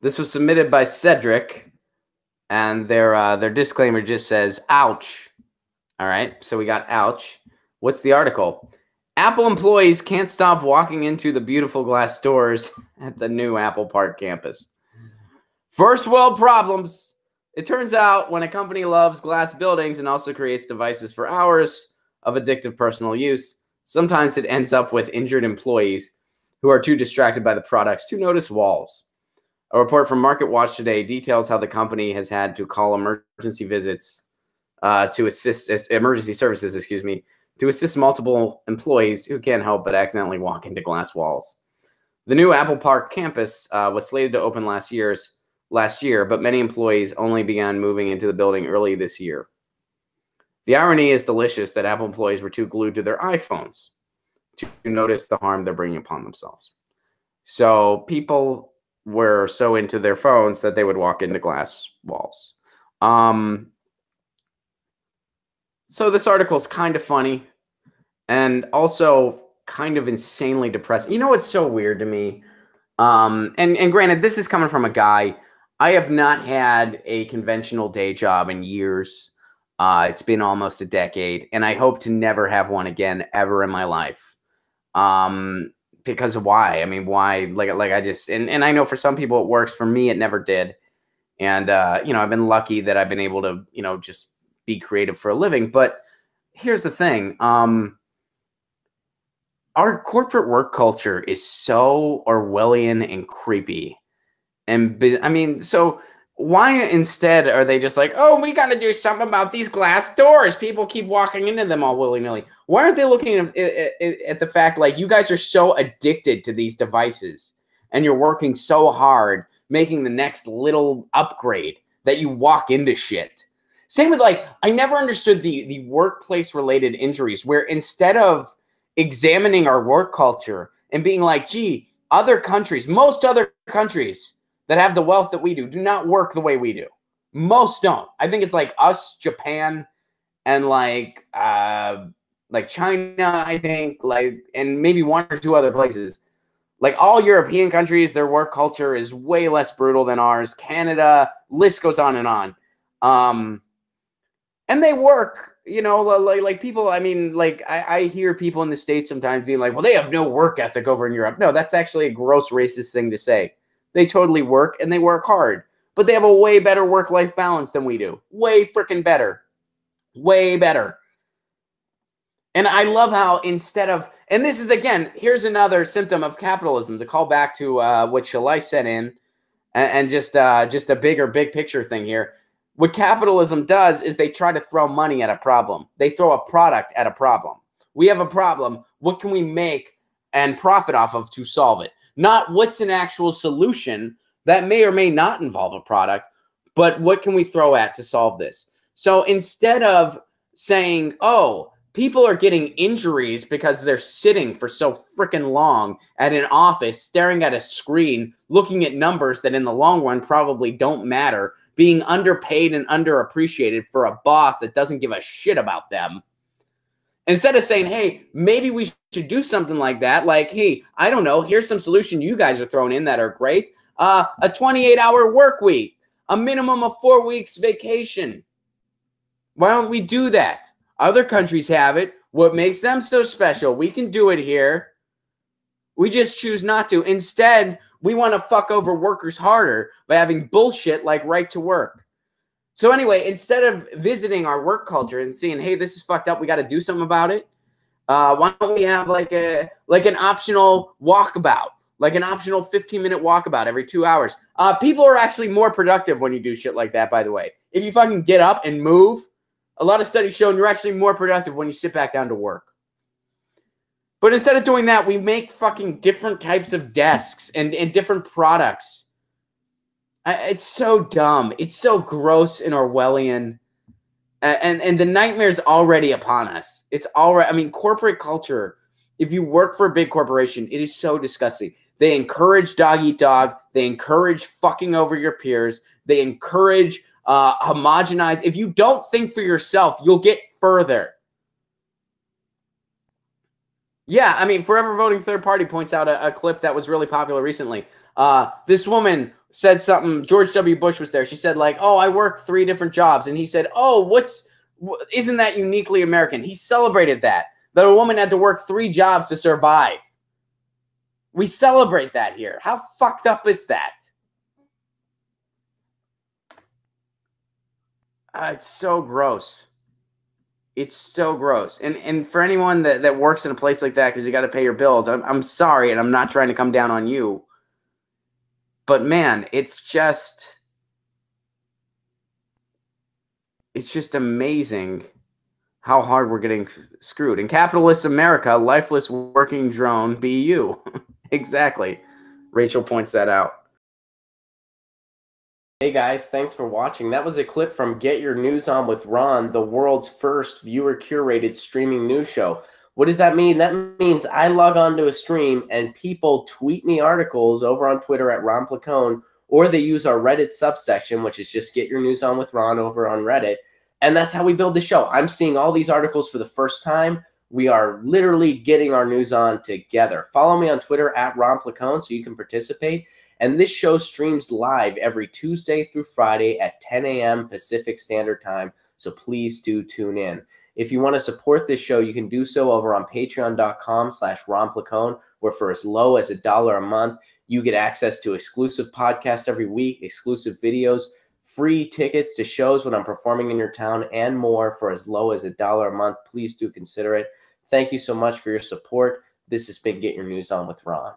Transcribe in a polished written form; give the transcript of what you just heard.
This was submitted by Cedric, and their disclaimer just says, ouch. All right, so we got ouch. What's the article? Apple employees can't stop walking into the beautiful glass doors at the new Apple Park campus. First world problems. It turns out when a company loves glass buildings and also creates devices for hours of addictive personal use, sometimes it ends up with injured employees who are too distracted by the products to notice walls. A report from MarketWatch today details how the company has had to call emergency visits to assist emergency services, to assist multiple employees who can't help but accidentally walk into glass walls. The new Apple Park campus was slated to open last year, but many employees only began moving into the building early this year. The irony is delicious that Apple employees were too glued to their iPhones to notice the harm they're bringing upon themselves. So people were so into their phones that they would walk into glass walls. So this article is kind of funny and also kind of insanely depressing. You know what's so weird to me? And granted, this is coming from a guy. I have not had a conventional day job in years. It's been almost a decade, and I hope to never have one again ever in my life. Because why? I mean, why? Like I just and I know for some people it works. For me, it never did. And I've been lucky that I've been able to, just be creative for a living. But here's the thing. Our corporate work culture is so Orwellian and creepy. And I mean, so why instead are they just like, oh, we got to do something about these glass doors? People keep walking into them all willy-nilly. Why aren't they looking at the fact like you guys are so addicted to these devices and you're working so hard making the next little upgrade that you walk into shit? Same with I never understood the workplace related injuries where instead of examining our work culture and being like, gee, most other countries that have the wealth that we do not work the way we do. Most don't. I think it's like us, Japan, and like China, I think, and maybe one or two other places. Like all European countries, their work culture is way less brutal than ours. Canada, list goes on and on. And they work, like people, I mean, I hear people in the States sometimes being like, well, they have no work ethic over in Europe. No, that's actually a gross racist thing to say. They totally work and they work hard, but they have a way better work-life balance than we do. Way freaking better. Way better. And I love how instead of, and this is, again, here's another symptom of capitalism to call back to what Shalai said in, and just a big picture thing here. What capitalism does is they try to throw money at a problem. They throw a product at a problem. We have a problem. What can we make and profit off of to solve it? Not what's an actual solution that may or may not involve a product, but what can we throw at to solve this? So instead of saying, oh, people are getting injuries because they're sitting for so freaking long at an office, staring at a screen, looking at numbers that in the long run probably don't matter, being underpaid and underappreciated for a boss that doesn't give a shit about them. Instead of saying, hey, maybe we should do something like that. Like, hey, I don't know. Here's some solution you guys are throwing in that are great. A 28-hour work week, a minimum of 4 weeks vacation. Why don't we do that? Other countries have it. What makes them so special? We can do it here. We just choose not to. Instead, we want to fuck over workers harder by having bullshit like right to work. So anyway, instead of visiting our work culture and seeing, hey, this is fucked up, we got to do something about it. Why don't we have like an optional walkabout, like an optional 15-minute walkabout every 2 hours? People are actually more productive when you do shit like that, by the way. If you fucking get up and move, a lot of studies show you're actually more productive when you sit back down to work. But instead of doing that, we make fucking different types of desks and different products. It's so dumb. It's so gross and Orwellian. And the nightmare's already upon us. It's already, I mean, corporate culture, if you work for a big corporation, it is so disgusting. They encourage dog eat dog. They encourage fucking over your peers. They encourage homogenize. If you don't think for yourself, you'll get further. Yeah, I mean, Forever Voting Third Party points out a clip that was really popular recently. This woman said something. George W. Bush was there. She said, like, oh, I work 3 different jobs. And he said, oh, isn't that uniquely American? He celebrated that a woman had to work 3 jobs to survive. We celebrate that here. How fucked up is that? It's so gross. It's so gross. And for anyone that works in a place like that because you got to pay your bills, I'm sorry, and I'm not trying to come down on you. But man, it's just amazing how hard we're getting screwed. In capitalist America, lifeless working drone be you. Exactly. Rachel points that out. Hey guys, thanks for watching. That was a clip from Get Your News On with Ron, the world's first viewer-curated streaming news show. What does that mean? That means I log on to a stream and people tweet me articles over on Twitter at Ron Placone, or they use our Reddit subsection, which is just Get Your News On with Ron over on Reddit. And that's how we build the show. I'm seeing all these articles for the first time. We are literally getting our news on together. Follow me on Twitter at Ron Placone so you can participate. And this show streams live every Tuesday through Friday at 10 a.m. Pacific Standard Time. So please do tune in. If you want to support this show, you can do so over on patreon.com/Ron Placone, where for as low as $1 a month, you get access to exclusive podcasts every week, exclusive videos, free tickets to shows when I'm performing in your town, and more for as low as $1 a month. Please do consider it. Thank you so much for your support. This has been Get Your News On with Ron.